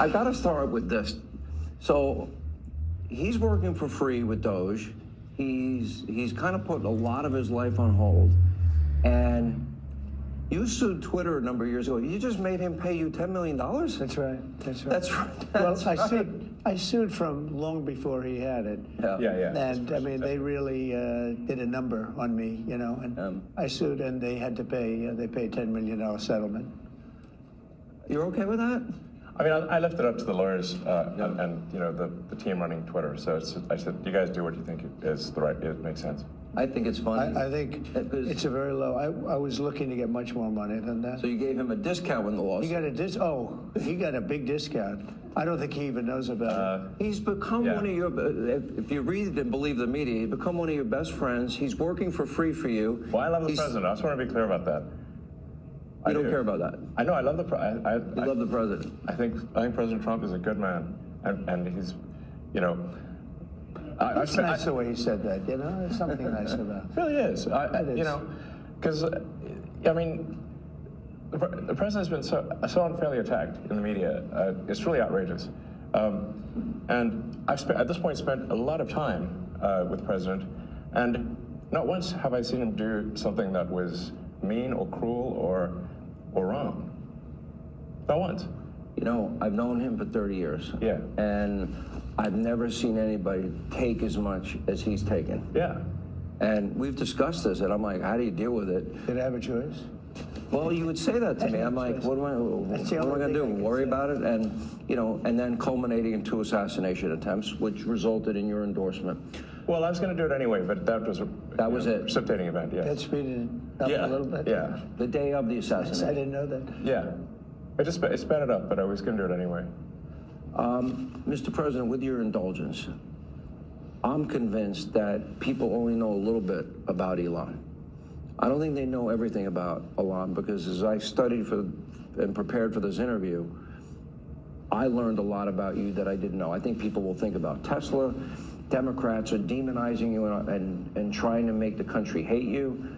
I've got to start with this. So he's working for free with Doge. He's kind of put a lot of his life on hold. And you sued Twitter a number of years ago. You just made him pay you $10 million? That's right. That's right. That's right. Well, That's I sued from long before he had it. Yeah. And I mean, they really did a number on me, you know. And I sued, and they had to pay. They paid $10 million settlement. You're okay with that? I mean, I left it up to the lawyers and you know the team running Twitter. So I said, you guys do what you think is the right. It makes sense. I think it's funny. I think it's a very low. I was looking to get much more money than that. So you gave him a discount when the lawsuit. He got a big discount. I don't think he even knows about it. He's become one of your, if you read and believe the media, he's become one of your best friends. He's working for free for you. Well, I love the president. I just want to be clear about that. You don't care about that? I know. I love the president. You love the president. I think President Trump is a good man, and he's, you know. It's nice the way he said that. You know, there's something nice about it. It really is. You know, because I mean, the president's been so unfairly attacked in the media. It's really outrageous. And I've at this point spent a lot of time with the president, and not once have I seen him do something that was mean or cruel or wrong. Not once. You know, I've known him for 30 years. Yeah. And I've never seen anybody take as much as he's taken. Yeah. And we've discussed this, and I'm like, how do you deal with it? Did I have a choice? Well, you would say that to me. I'm like, what am I going to do? Worry about it? And, you know, and then culminating in 2 assassination attempts, which resulted in your endorsement. Well, I was going to do it anyway, but that was it. Precipitating event. Yeah. That speeded it up a little bit. Yeah. The day of the assassination. I didn't know that. Yeah. It sped it up, but I was going to do it anyway. Mr. President, with your indulgence, I'm convinced that people only know a little bit about Elon. I don't think they know everything about Elon, because as I studied and prepared for this interview, I learned a lot about you that I didn't know. I think people will think about Tesla. Democrats are demonizing you and trying to make the country hate you.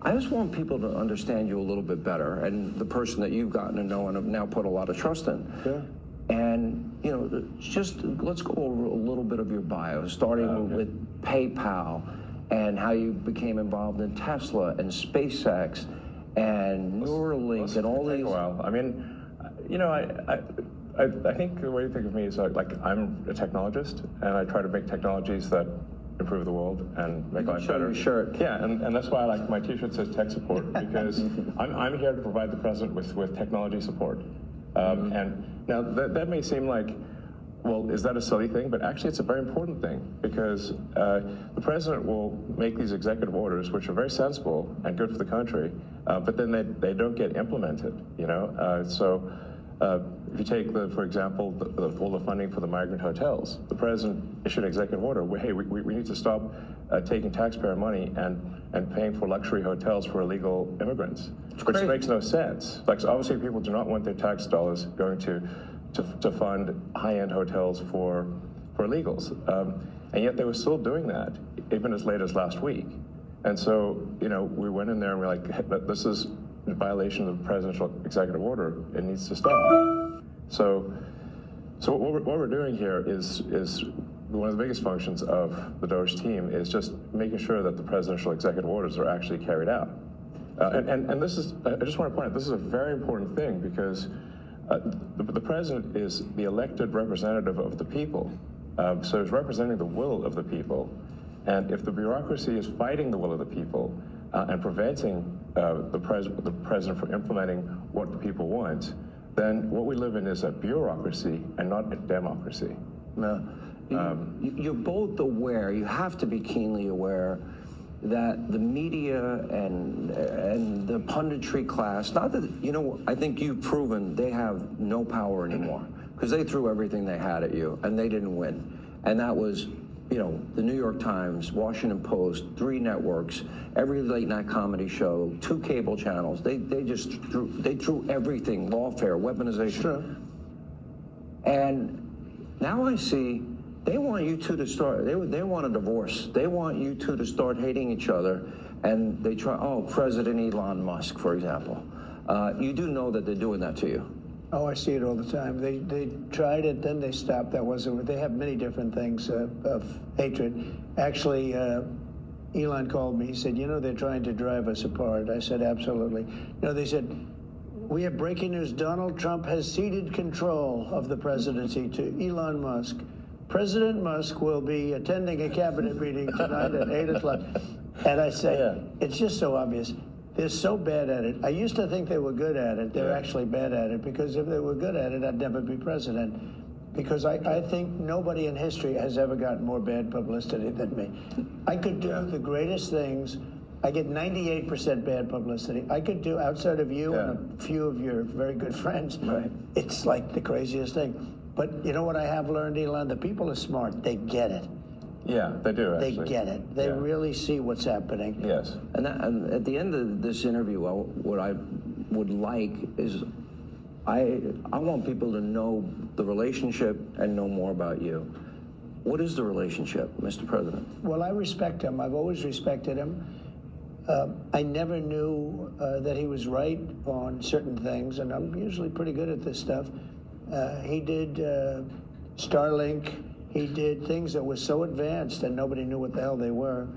I just want people to understand you a little bit better, and the person that you've gotten to know and have now put a lot of trust in. Sure. And, you know, just let's go over a little bit of your bio, starting with PayPal and how you became involved in Tesla and SpaceX and Neuralink and all these. Take a while. I mean, you know, I think the way you think of me is like I'm a technologist, and I try to make technologies that improve the world and make life better. Your shirt. Yeah, and that's why my T-shirt says tech support, because I'm here to provide the president with technology support. And now that may seem like, well, is that a silly thing? But actually, it's a very important thing, because the president will make these executive orders, which are very sensible and good for the country, but then they don't get implemented. You know, so. If you take, for example, all the funding for the migrant hotels, the president issued an executive order where, hey, we need to stop taking taxpayer money and paying for luxury hotels for illegal immigrants, which makes no sense. Like, so obviously, people do not want their tax dollars going to fund high-end hotels for illegals, and yet they were still doing that, even as late as last week. And so, you know, we went in there and we're like, hey, this is in violation of the presidential executive order. It needs to stop. So what we're doing here is one of the biggest functions of the Doge team is just making sure that the presidential executive orders are actually carried out. And this is, I just want to point out, this is a very important thing, because the president is the elected representative of the people. So he's representing the will of the people. And if the bureaucracy is fighting the will of the people and preventing the president from implementing what the people want, then what we live in is a bureaucracy and not a democracy. No. You're both aware, you have to be keenly aware, that the media and the punditry class, not that, you know, I think you've proven they have no power anymore, because they threw everything they had at you and they didn't win. And that was, you know, the New York Times, Washington Post, 3 networks, every late night comedy show, 2 cable channels. They just threw everything, lawfare, weaponization. Sure. And now I see they want you two to start, they want a divorce. They want you two to start hating each other. And they try, President Elon Musk, for example. You do know that they're doing that to you. Oh, I see it all the time. They tried it, then they stopped. That wasn't. They have many different things of hatred. Actually, Elon called me. He said, "You know, they're trying to drive us apart." I said, "Absolutely." No, they said, "We have breaking news. Donald Trump has ceded control of the presidency to Elon Musk. President Musk will be attending a cabinet meeting tonight at 8 o'clock." And I say, It's just so obvious. They're so bad at it. I used to think they were good at it. They're actually bad at it, because if they were good at it, I'd never be president. Because I think nobody in history has ever gotten more bad publicity than me. I could do the greatest things. I get 98% bad publicity. I could do, outside of you and a few of your very good friends, it's like the craziest thing. But you know what I have learned, Elon? The people are smart. They get it. Yeah, they do, actually. They get it. They really see what's happening. Yes. And at the end of this interview, what I would like is I want people to know the relationship and know more about you. What is the relationship, Mr. President? Well, I respect him. I've always respected him. I never knew that he was right on certain things, and I'm usually pretty good at this stuff. He did Starlink. He did things that were so advanced and nobody knew what the hell they were.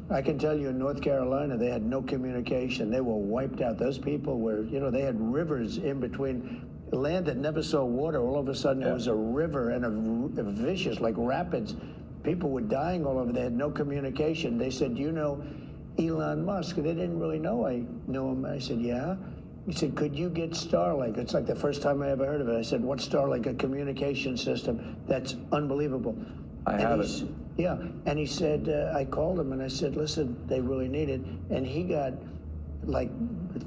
I can tell you in North Carolina, they had no communication. They were wiped out. Those people were, they had rivers in between. Land that never saw water, all of a sudden it was a river and a vicious, like rapids. People were dying all over. They had no communication. They said, "Do you know Elon Musk?" They didn't really know I knew him. I said, "Yeah." He said, "Could you get Starlink?" It's like the first time I ever heard of it. I said, "What's Starlink?" "A communication system that's unbelievable." I have it. Yeah, and he said, I called him and I said, "Listen, they really need it." And he got like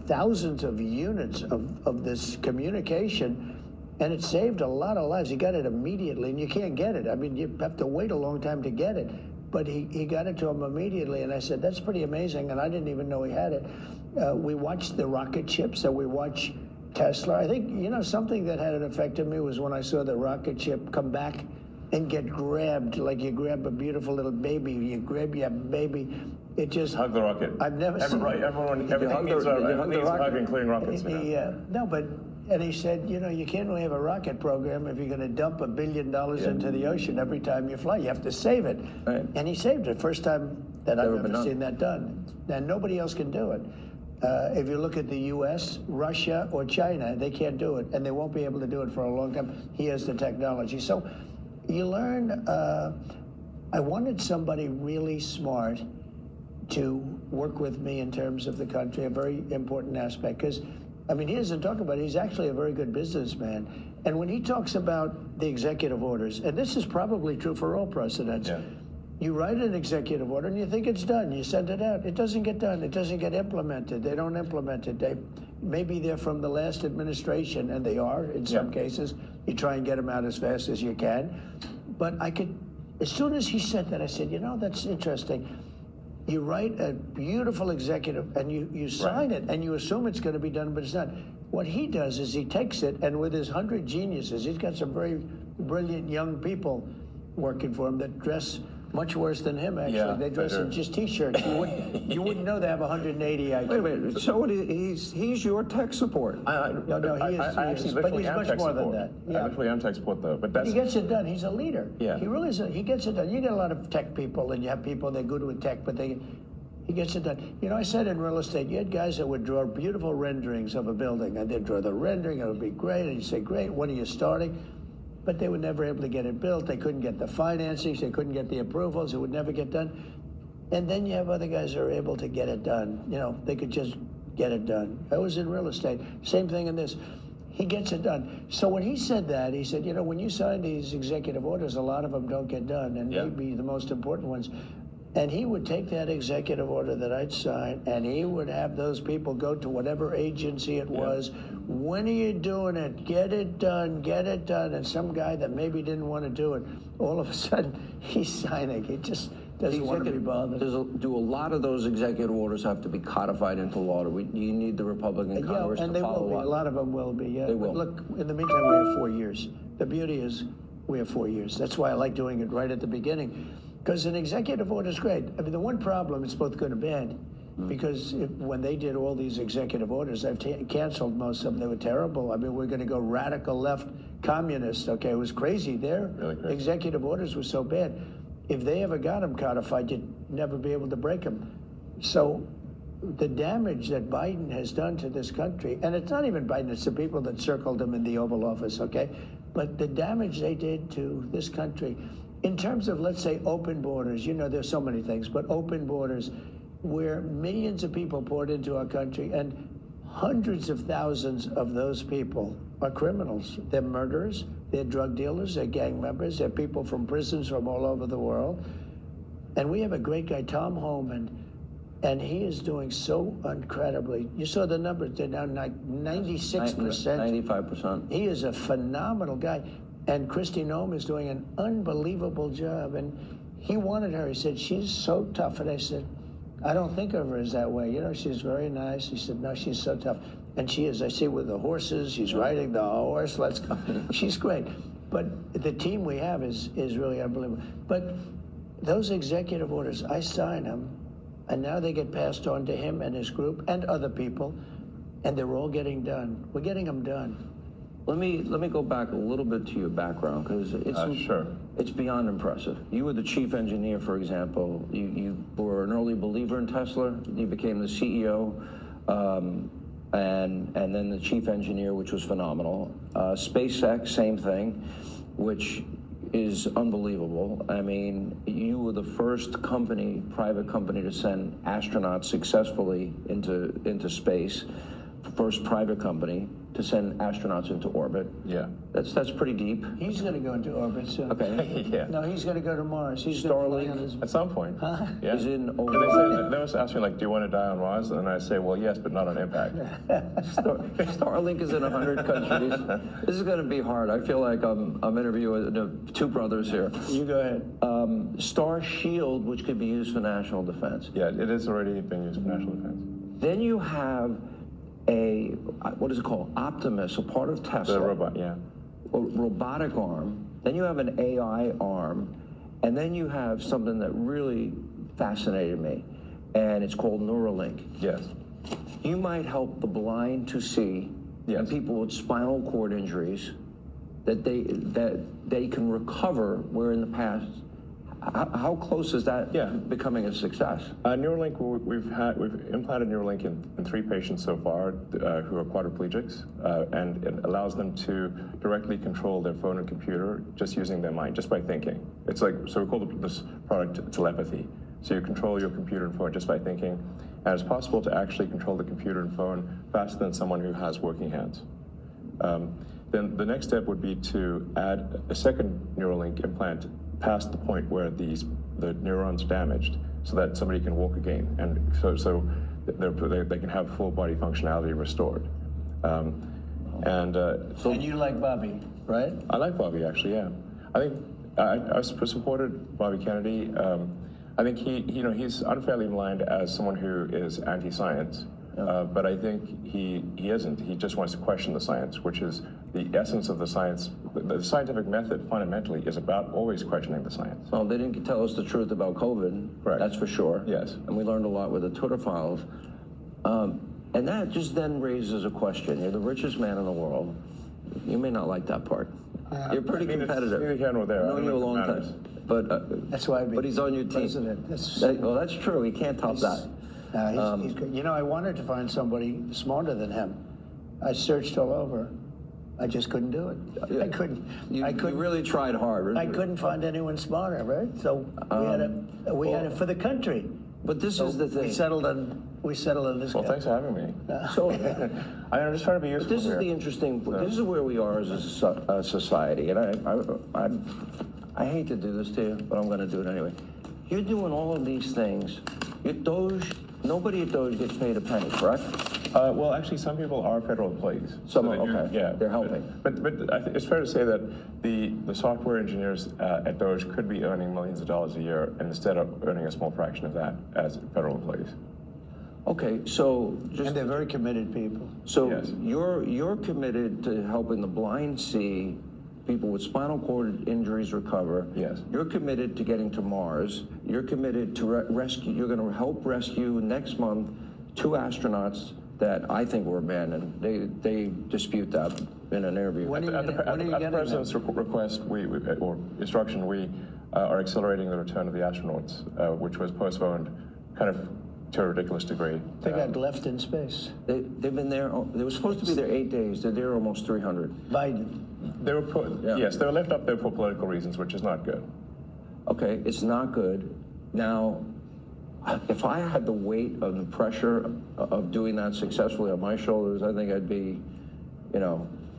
thousands of units of this communication, and it saved a lot of lives. He got it immediately, and you can't get it. I mean, you have to wait a long time to get it. But he got it to him immediately, and I said, "That's pretty amazing," and I didn't even know he had it. We watched the rocket ships, so we watch Tesla. I think, something that had an effect on me was when I saw the rocket ship come back and get grabbed, like you grab a beautiful little baby, you grab your baby. It just... Hug the rocket. I've never seen... Right, everything needs a hug, including rockets. No, but... And he said, you can't really have a rocket program if you're going to dump $1 billion into the ocean every time you fly. You have to save it. Right. And he saved it. First time that I've ever seen that done. And nobody else can do it. If you look at the U.S., Russia, or China, they can't do it. And they won't be able to do it for a long time. He has the technology. So you learn... I wanted somebody really smart to work with me in terms of the country, a very important aspect. Because... he doesn't talk about it. He's actually a very good businessman. And when he talks about the executive orders, and this is probably true for all presidents, you write an executive order and you think it's done. You send it out. It doesn't get done. It doesn't get implemented. They don't implement it. Maybe they're from the last administration, and they are in some cases. You try and get them out as fast as you can. But as soon as he said that, I said, that's interesting. You write a beautiful executive, and you sign it, and you assume it's going to be done, but it's not. What he does is he takes it, and with his 100 geniuses, he's got some very brilliant young people working for him that dress much worse than him, actually. Yeah, they dress in just T-shirts. You wouldn't know they have 180 IQ. Wait a minute. So he's your tech support. No, he is. But he's much more than that. I literally am tech support, though. But he gets it done. He's a leader. Yeah. He really is. He gets it done. You get a lot of tech people, and you have people that are good with tech, but he gets it done. I said in real estate, you had guys that would draw beautiful renderings of a building, and they'd draw the rendering. It would be great, and you'd say, "Great, when are you starting?" But they were never able to get it built. They couldn't get the financing. They couldn't get the approvals. It would never get done. And then you have other guys that are able to get it done. They could just get it done. I was in real estate. Same thing in this. He gets it done. So when he said that, he said, when you sign these executive orders, a lot of them don't get done, and maybe the most important ones. And he would take that executive order that I'd sign, and he would have those people go to whatever agency it was. When are you doing it? Get it done, get it done. And some guy that maybe didn't want to do it, all of a sudden, he's signing. He just doesn't want to be bothered. Do a lot of those executive orders have to be codified into law? Do you need the Republican Congress to follow up? And they will be. A lot of them will be, They will. But look, in the meantime, we have 4 years. The beauty is we have 4 years. That's why I like doing it right at the beginning. Because an executive order is great. The one problem, it's both good and bad. Because when they did all these executive orders, I've canceled most of them. They were terrible. I mean, we're going to go radical left communist. Okay, it was crazy. Their executive orders were so bad. If they ever got them codified, you'd never be able to break them. So the damage that Biden has done to this country, and it's not even Biden, it's the people that circled him in the Oval Office, okay? But the damage they did to this country, in terms of, let's say, open borders, you know, there's so many things, but open borders, where millions of people poured into our country, and hundreds of thousands of those people are criminals. They're murderers, they're drug dealers, they're gang members, they're people from prisons from all over the world. And we have a great guy, Tom Homan, and he is doing so incredibly. You saw the numbers, they're now like 96%. 95%. He is a phenomenal guy. And Kristi Noem is doing an unbelievable job. And he wanted her, he said, she's so tough. And I said, I don't think of her as that way. You know, she's very nice. He said, no, she's so tough. And she is. I see with the horses, she's riding the horse. Let's go. She's great. But the team we have is really unbelievable. But those executive orders, I sign them, and now they get passed on to him and his group and other people, and they're all getting done. We're getting them done. Let me go back a little bit to your background, because it's beyond impressive. You were the chief engineer, for example. You were an early believer in Tesla. You became the CEO, and then the chief engineer, which was phenomenal. SpaceX, same thing, which is unbelievable. I mean, you were the first private company to send astronauts successfully into space. First private company to send astronauts into orbit. Yeah. That's pretty deep. He's going to go into orbit soon. Okay. Yeah. No, he's going to go to Mars. He's Starlink. At some point. Huh? Yeah. Is in They always ask me, like, do you want to die on Mars? And I say, well, yes, but not on impact. Starlink is in 100 countries. This is going to be hard. I feel like I'm interviewing two brothers here. You go ahead. Star Shield, which could be used for national defense. Yeah, it is already being used for national defense. Then you have what is it called? Optimus, a part of Tesla. The robot, yeah. A robotic arm. Then you have an AI arm. And then you have something that really fascinated me, and it's called Neuralink. Yes. You might help the blind to see, yes, and people with spinal cord injuries, that they can recover, where in the past, how close is that becoming a success? Neuralink, we've implanted Neuralink in 3 patients so far who are quadriplegics, and it allows them to directly control their phone and computer just using their mind, just by thinking. It's like, so we call this product telepathy. So you control your computer and phone just by thinking, and it's possible to actually control the computer and phone faster than someone who has working hands. Then the next step would be to add a second Neuralink implant past the point where the neurons damaged, so that somebody can walk again, and so they can have full body functionality restored. And you like Bobby, right? I like Bobby, actually. Yeah, I think I supported Bobby Kennedy. I think he's unfairly maligned as someone who is anti-science. But I think he isn't. He just wants to question the science, which is the essence of the science. The scientific method fundamentally is about always questioning the science. Well, they didn't tell us the truth about COVID. Correct. That's for sure. Yes. And we learned a lot with the Twitter files. And that just then raises a question. You're the richest man in the world. You may not like that part. You're pretty competitive. Neither here nor there. I've known you a long time. But that's why. But he's on your team. President. Well, that's true. He can't top that. He's good. You know, I wanted to find somebody smarter than him. I searched all over. I just couldn't do it. Yeah. I couldn't. You really tried hard. I couldn't find anyone smarter, right? So we had it for the country. But this is the thing. We settled on this guy. Well, thanks for having me. So I'm just trying to be useful. But this is the interesting. This is where we are as a society, and I hate to do this to you, but I'm going to do it anyway. You're doing all of these things. Nobody at Doge gets paid a penny, correct? Well, actually, some people are federal employees. Some are, okay. Yeah, they're helping. But I think it's fair to say that the software engineers at Doge could be earning millions of dollars a year, and instead of earning a small fraction of that as federal employees. Okay, so and they're very committed people. So yes, you're committed to helping the blind see people with spinal cord injuries recover. Yes. You're committed to getting to Mars. You're committed to rescue. You're going to help rescue next month 2 astronauts that I think were abandoned. They dispute that in an interview. When are you At the getting president's request, or instruction, we are accelerating the return of the astronauts, which was postponed kind of to a ridiculous degree. They got left in space. They've been there. They were supposed to be there 8 days. They're there almost 300. Biden. They were yes, they were left up there for political reasons, which is not good. Okay, it's not good. Now, if I had the weight of the pressure of doing that successfully on my shoulders, I think I'd be,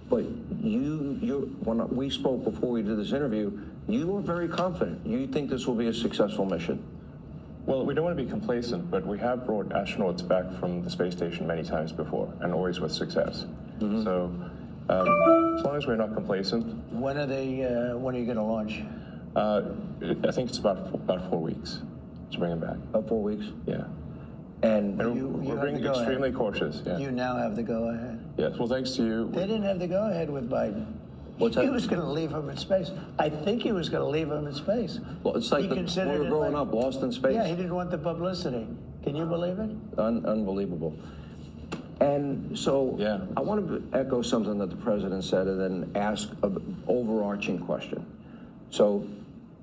but when we spoke before we did this interview, you were very confident. You think this will be a successful mission. Well, we don't want to be complacent, but we have brought astronauts back from the space station many times before, and always with success. Mm-hmm. So, as long as we're not complacent. When are you going to launch? I think it's about 4 weeks to bring them back. About 4 weeks? Yeah. And we're being extremely cautious. Yeah. You now have the go-ahead. Yes, well, thanks to you. They didn't have the go-ahead with Biden. What's that? He was going to leave him in space. I think he was going to leave him in space. Well, it's like we were growing up, lost in space. Yeah, he didn't want the publicity. Can you believe it? Unbelievable. And so yeah. I want to echo something that the president said and then ask an overarching question. So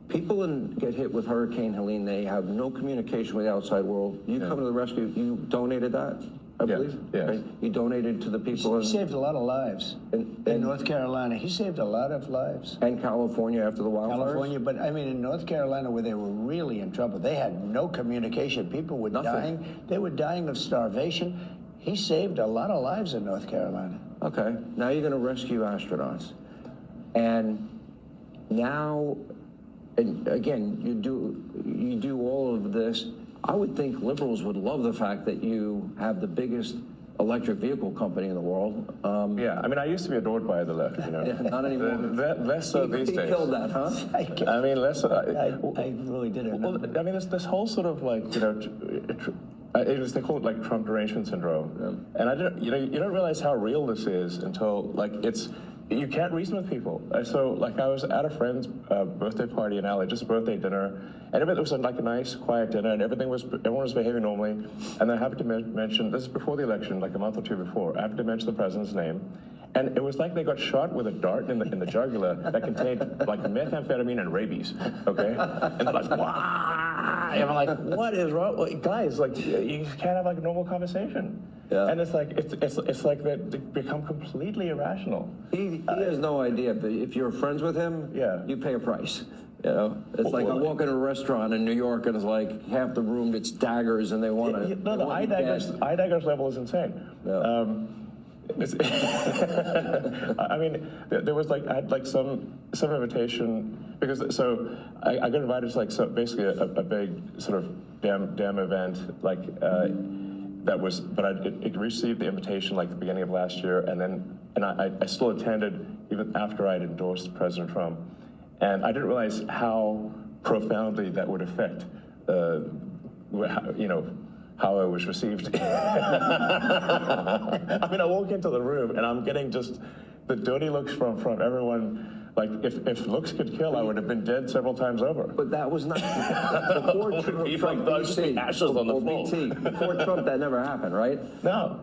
people get hit with Hurricane Helene, they have no communication with the outside world. You come to the rescue, you donated that, I believe? Yes. Right? You donated to the people He saved a lot of lives in North Carolina. He saved a lot of lives. And California after the wildfires? California, but I mean in North Carolina where they were really in trouble, they had no communication. People were dying. They were dying of starvation. He saved a lot of lives in North Carolina. Okay, now you're going to rescue astronauts. And now, and again, you do all of this. I would think liberals would love the fact that you have the biggest electric vehicle company in the world. Yeah, I mean, I used to be adored by the left, Yeah, not anymore. Less so these days. He killed that, huh? I mean, less. I really didn't know. Well, I mean, this whole sort of like, they call it like Trump derangement syndrome. Yeah. And I don't, you don't realize how real this is until like you can't reason with people. So like I was at a friend's birthday party in LA, just a birthday dinner, and it was like a nice, quiet dinner, and everyone was behaving normally. And I happened to mention, this is before the election, like a month or two before, I happened to mention the president's name. And it was like they got shot with a dart in the jugular that contained like methamphetamine and rabies, okay? And they're like, wow! And I'm like, what is wrong? Well, guys, like, you can't have like a normal conversation. Yeah. And it's like, it's like they become completely irrational. He has no idea, but if you're friends with him, you pay a price. It's like I walk in a restaurant in New York and it's like half the room gets daggers and they want to. No, the eye daggers level is insane. Yeah. I mean, there was like I had like some invitation because I got invited to like basically a big sort of damn event like that was, but it received the invitation like the beginning of last year, and I still attended even after I'd endorsed President Trump, and I didn't realize how profoundly that would affect how I was received. I mean, I walk into the room and I'm getting just the dirty looks from everyone. Like, if looks could kill, I would have been dead several times over. But that was not before Trump. Like those ashes on the floor. Before Trump, that never happened, right? No.